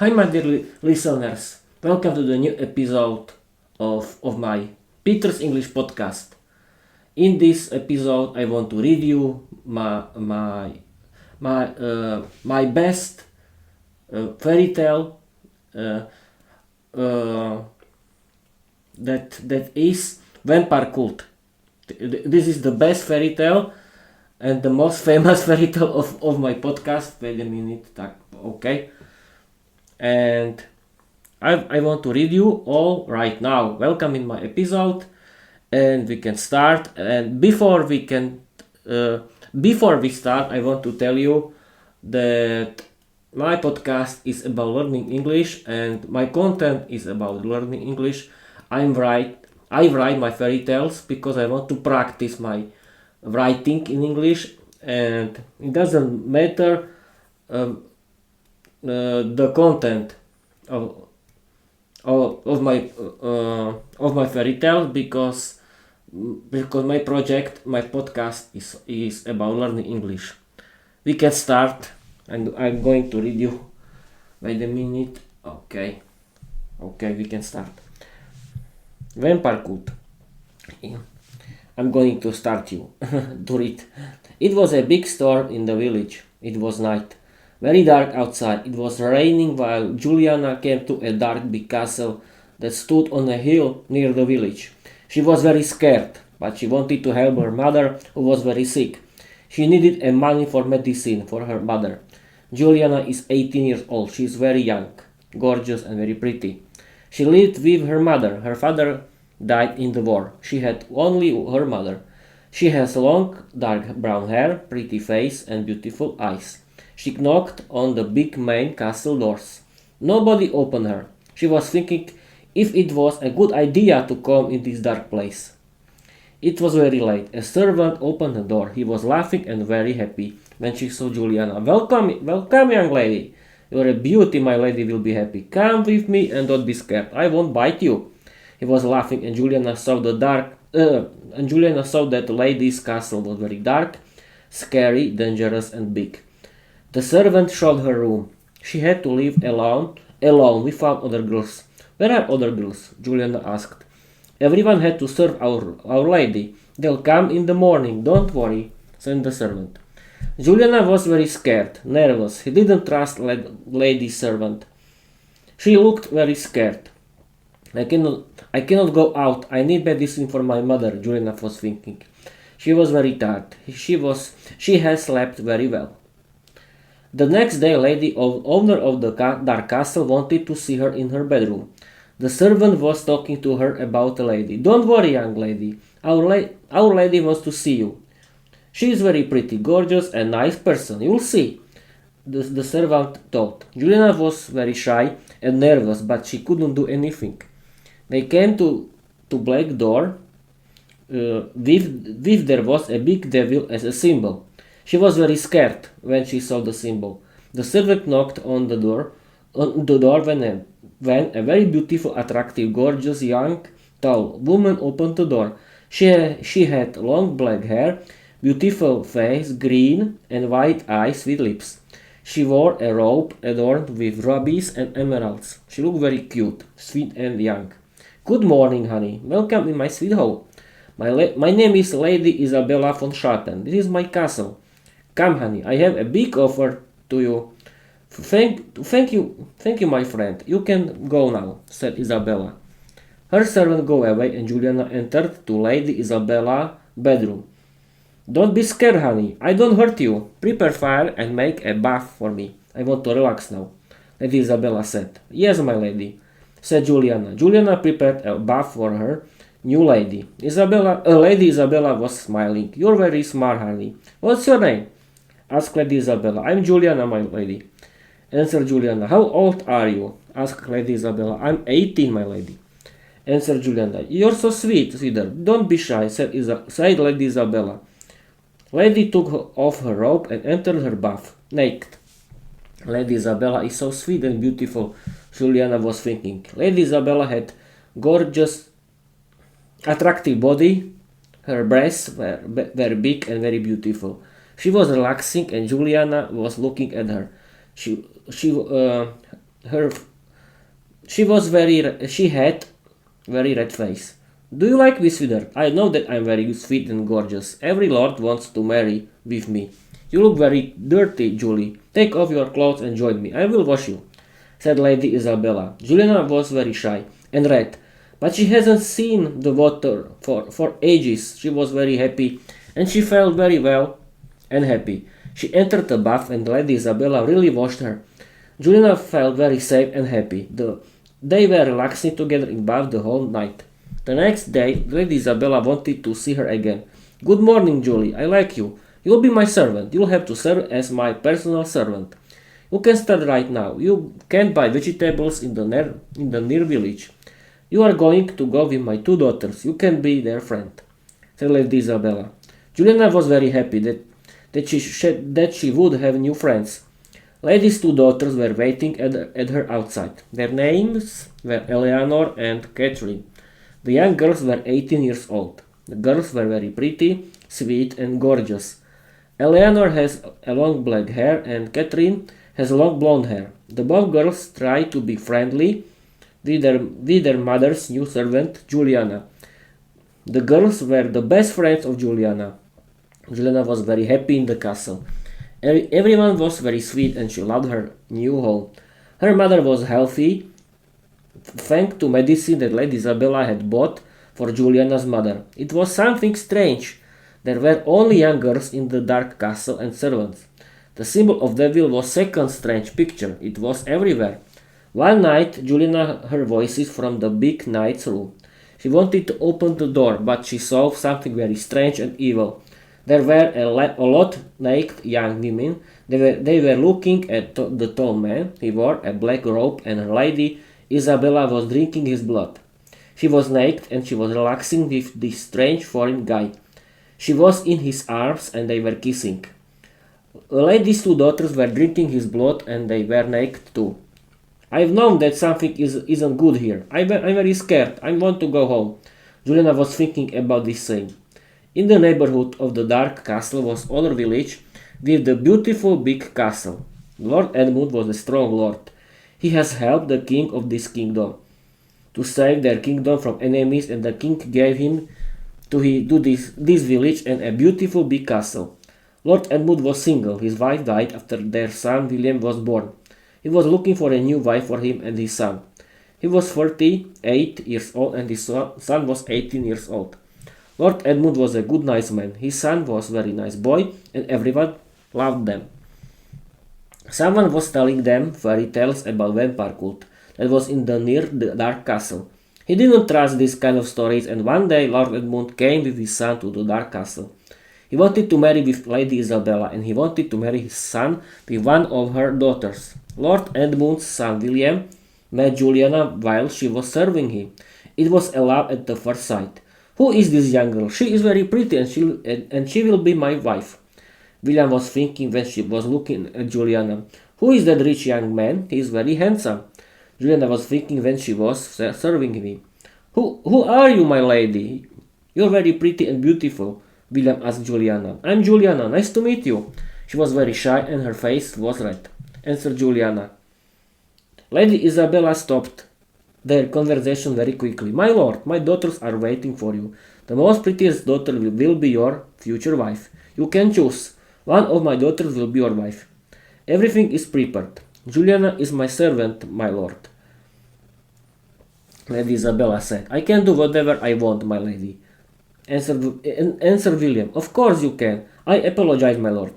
Hi, my dear listeners. Welcome to the new episode of my Peter's English podcast. In this episode, I want to read you my best fairy tale that is Vampire Cult. This is the best fairy tale and the most famous fairy tale of my podcast. Wait a minute, okay. And I want to read you all right now. Welcome in my episode, and we can start. And before we start, I want to tell you that my podcast is about learning English, and my content is about learning English. I write my fairy tales because I want to practice my writing in English, and it doesn't matter the content of my fairy tale because my podcast is about learning English. We can start, and I'm going to read you. Wait a minute. Okay, we can start. Vampire Cult. I'm going to start you to read. It was a big storm in the village. It was night. Very dark outside. It was raining while Juliana came to a dark big castle that stood on a hill near the village. She was very scared, but she wanted to help her mother, who was very sick. She needed money for medicine for her mother. Juliana is 18 years old. She is very young, gorgeous and very pretty. She lived with her mother. Her father died in the war. She had only her mother. She has long, dark brown hair, pretty face and beautiful eyes. She knocked on the big main castle doors. Nobody opened her. She was thinking if it was a good idea to come in this dark place. It was very late. A servant opened the door. He was laughing and very happy when she saw Juliana. Welcome, young lady. You're a beauty, my lady will be happy. Come with me and don't be scared. I won't bite you. He was laughing, and Juliana saw that the lady's castle was very dark, scary, dangerous, and big. The servant showed her room. She had to live alone without other girls. Where are other girls? Juliana asked. Everyone had to serve our lady. They'll come in the morning, don't worry, said the servant. Juliana was very scared, nervous. He didn't trust lady's servant. She looked very scared. I cannot go out. I need medicine for my mother, Juliana was thinking. She was very tired. She has slept very well. The next day, owner of the dark castle wanted to see her in her bedroom. The servant was talking to her about the lady. Don't worry, young lady. Our lady wants to see you. She is very pretty, gorgeous, and nice person. You'll see. The servant thought. Juliana was very shy and nervous, but she couldn't do anything. They came to black door. With there was a big devil as a symbol. She was very scared when she saw the symbol. The servant knocked on the door when a very beautiful, attractive, gorgeous, young, tall woman opened the door. She had long black hair, beautiful face, green and white eyes with lips. She wore a robe adorned with rubies and emeralds. She looked very cute, sweet and young. Good morning, honey. Welcome in my sweet home. My name is Lady Isabella von Schatten. This is my castle. Come, honey, I have a big offer to you. Thank you, my friend. You can go now, said Isabella. Her servant go away, and Juliana entered to Lady Isabella's bedroom. Don't be scared, honey. I don't hurt you. Prepare fire and make a bath for me. I want to relax now, Lady Isabella said. Yes, my lady, said Juliana. Juliana prepared a bath for her new lady. Lady Isabella was smiling. You're very smart, honey. What's your name? Asked Lady Isabella. I'm Juliana, my lady, answered Juliana. How old are you? Asked Lady Isabella. I'm 18, my lady, answered Juliana. You're so sweet, sweetheart. Don't be shy, said Lady Isabella. Lady took off her robe and entered her bath, naked. Lady Isabella is so sweet and beautiful, Juliana was thinking. Lady Isabella had gorgeous, attractive body. Her breasts were big and very beautiful. She was relaxing, and Juliana was looking at her. Her she had very red face. Do you like me, sweetheart? I know that I'm very sweet and gorgeous. Every lord wants to marry with me. You look very dirty, Julie. Take off your clothes and join me. I will wash you, said Lady Isabella. Juliana was very shy and red, but she hasn't seen the water for ages. She was very happy, and she felt very well and happy. She entered the bath, and Lady Isabella really washed her. Juliana felt very safe and happy. They were relaxing together in bath the whole night. The next day, Lady Isabella wanted to see her again. Good morning, Julie. I like you. You'll be my servant. You'll have to serve as my personal servant. You can start right now. You can buy vegetables in the near village. You are going to go with my two daughters. You can be their friend, said Lady Isabella. Juliana was very happy that she would have new friends. Lady's two daughters were waiting at her outside. Their names were Eleanor and Catherine. The young girls were 18 years old. The girls were very pretty, sweet, and gorgeous. Eleanor has a long black hair and Catherine has long blonde hair. The both girls tried to be friendly with their mother's new servant, Juliana. The girls were the best friends of Juliana. Juliana was very happy in the castle. Everyone was very sweet and she loved her new home. Her mother was healthy, thanks to medicine that Lady Isabella had bought for Juliana's mother. It was something strange. There were only young girls in the dark castle and servants. The symbol of devil was second strange picture. It was everywhere. One night, Juliana heard voices from the big knight's room. She wanted to open the door, but she saw something very strange and evil. There were a lot naked young women. They were looking at the tall man. He wore a black robe and Lady Isabella was drinking his blood. She was naked and she was relaxing with this strange foreign guy. She was in his arms and they were kissing. Lady's two daughters were drinking his blood and they were naked too. I've known that something isn't good here. I'm very scared. I want to go home. Juliana was thinking about this thing. In the neighborhood of the dark castle was another village with the beautiful big castle. Lord Edmund was a strong lord. He has helped the king of this kingdom to save their kingdom from enemies, and the king gave him to this village and a beautiful big castle. Lord Edmund was single. His wife died after their son William was born. He was looking for a new wife for him and his son. He was 38 years old and his son was 18 years old. Lord Edmund was a good, nice man. His son was a very nice boy and everyone loved them. Someone was telling them fairy tales about vampire cult that was near the dark castle. He didn't trust these kind of stories, and one day Lord Edmund came with his son to the dark castle. He wanted to marry with Lady Isabella, and he wanted to marry his son with one of her daughters. Lord Edmund's son William met Juliana while she was serving him. It was a love at the first sight. Who is this young girl? She is very pretty and she will be my wife. William was thinking when she was looking at Juliana. Who is that rich young man? He is very handsome. Juliana was thinking when she was serving him. Who are you, my lady? You are very pretty and beautiful, William asked Juliana. I'm Juliana. Nice to meet you. She was very shy and her face was red, answered Juliana. Lady Isabella stopped their conversation very quickly. My lord, my daughters are waiting for you. The most prettiest daughter will be your future wife. You can choose. One of my daughters will be your wife. Everything is prepared. Juliana is my servant, my lord. Lady Isabella said. I can do whatever I want, my lady. Answered William. Of course you can. I apologize, my lord,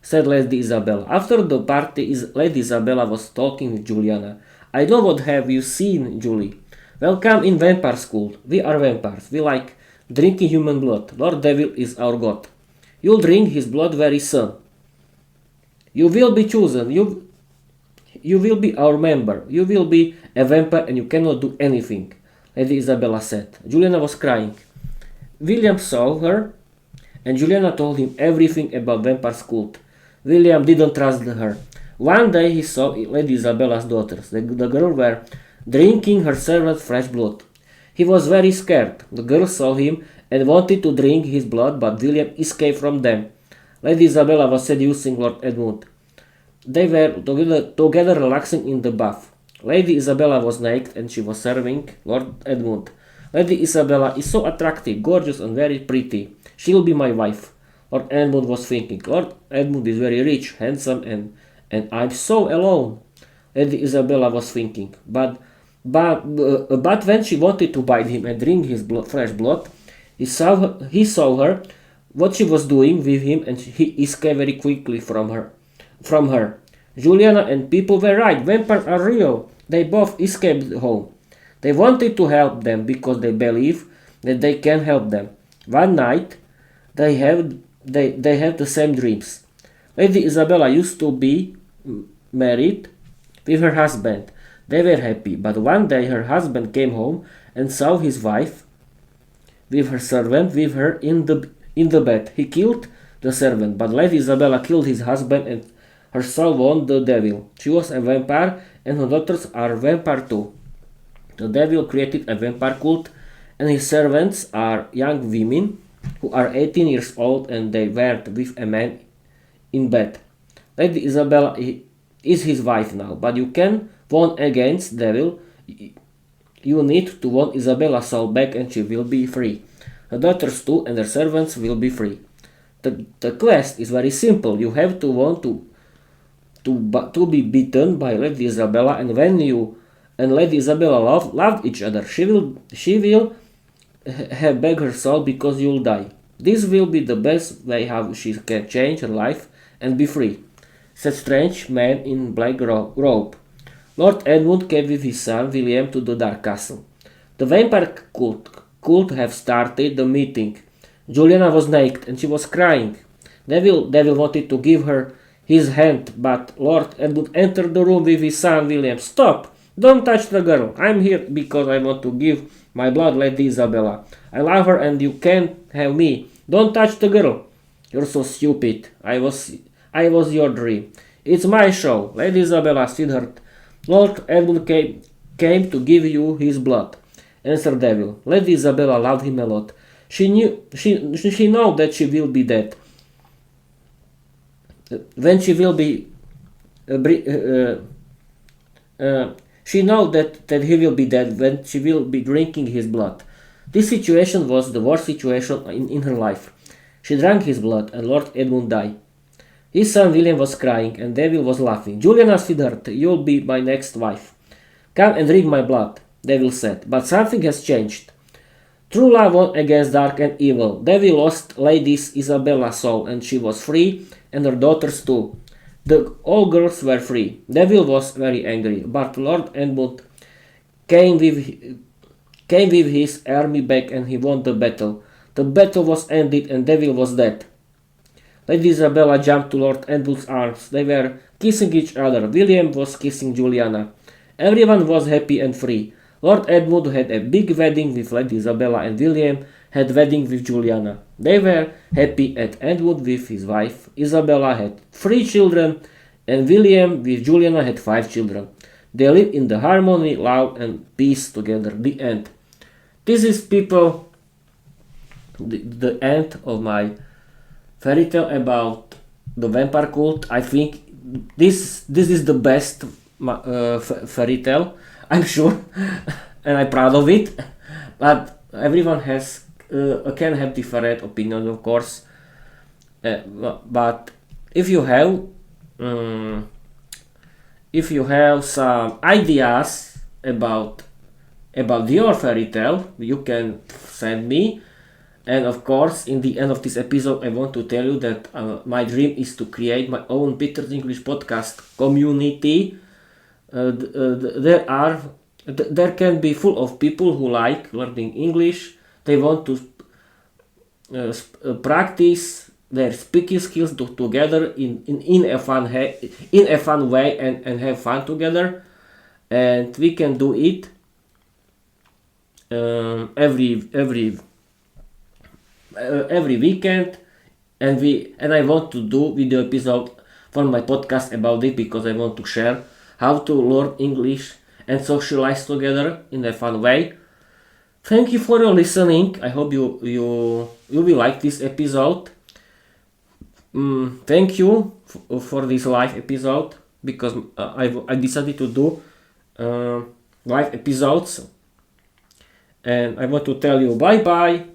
said Lady Isabella. After the party, Lady Isabella was talking with Juliana. I know what have you seen, Julie. Welcome in vampire school. We are vampires. We like drinking human blood. Lord Devil is our god. You'll drink his blood very soon. You will be chosen. You will be our member. You will be a vampire and you cannot do anything, Lady Isabella said. Juliana was crying. William saw her and Juliana told him everything about vampire cult. William didn't trust her. One day he saw Lady Isabella's daughters. The girls were drinking her servant's fresh blood. He was very scared. The girls saw him and wanted to drink his blood, but William escaped from them. Lady Isabella was seducing Lord Edmund. They were together relaxing in the bath. Lady Isabella was naked and she was serving Lord Edmund. Lady Isabella is so attractive, gorgeous, and very pretty. She'll be my wife. Lord Edmund was thinking. Lord Edmund is very rich, handsome, and I'm so alone. Lady Isabella was thinking. But when she wanted to bite him and drink his fresh blood, he saw her, what she was doing with him, and he escaped very quickly from her. Juliana and people were right. Vampires are real. They both escaped home. They wanted to help them because they believe that they can help them. One night, they have the same dreams. Lady Isabella used to be married with her husband. They were happy, but one day her husband came home and saw his wife with her servant with her in the bed. He killed the servant, but Lady Isabella killed his husband and her soul won the devil. She was a vampire and her daughters are vampire too. The devil created a vampire cult and his servants are young women who are 18 years old and they work with a man in bed. Lady Isabella is his wife now, but you can win against devil. You need to win Isabella's soul back and she will be free. Her daughters too and their servants will be free. The quest is very simple. You have to want to be beaten by Lady Isabella, and when you and Lady Isabella love each other, she will have back her soul because you'll die. This will be the best way how she can change her life and be free, said strange man in black robe. Lord Edmund came with his son William to the Dark Castle. The vampire could have started the meeting. Juliana was naked and she was crying. Devil wanted to give her his hand, but Lord Edmund entered the room with his son William. Stop! Don't touch the girl. I'm here because I want to give my blood, Lady Isabella. I love her and you can't have me. Don't touch the girl. You're so stupid. I was your dream. It's my show. Lady Isabella, sweetheart. Lord Edmund came to give you his blood, answered Devil. Lady Isabella loved him a lot. She know that she will be dead. When she will be she know that he will be dead when she will be drinking his blood. This situation was the worst situation in her life. She drank his blood and Lord Edmund died. His son William was crying and Devil was laughing. Juliana, sweetheart, you'll be my next wife. Come and drink my blood, Devil said. But something has changed. True love won against dark and evil. Devil lost Lady Isabella's soul and she was free and her daughters too. All girls were free. Devil was very angry, but Lord Edmund came with his army back and he won the battle. The battle was ended and Devil was dead. Lady Isabella jumped to Lord Edmund's arms. They were kissing each other. William was kissing Juliana. Everyone was happy and free. Lord Edmund had a big wedding with Lady Isabella and William had wedding with Juliana. They were happy and Edmund with his wife Isabella had 3 children and William with Juliana had 5 children. They lived in the harmony, love and peace together. The end. This is, people, the end of my fairy tale about the vampire cult. I think this is the best fairy tale, I'm sure, and I'm proud of it. But everyone can have different opinions, of course. But if you have some ideas about your fairy tale, you can send me. And of course, in the end of this episode, I want to tell you that my dream is to create my own Peter's English podcast community. There can be full of people who like learning English. They want to practice their speaking skills together in a fun way and have fun together. And we can do it every weekend, and I want to do video episode for my podcast about it because I want to share how to learn English and socialize together in a fun way. Thank you for your listening. I hope you will like this episode. Thank you for this live episode because I decided to do live episodes. And I want to tell you bye bye.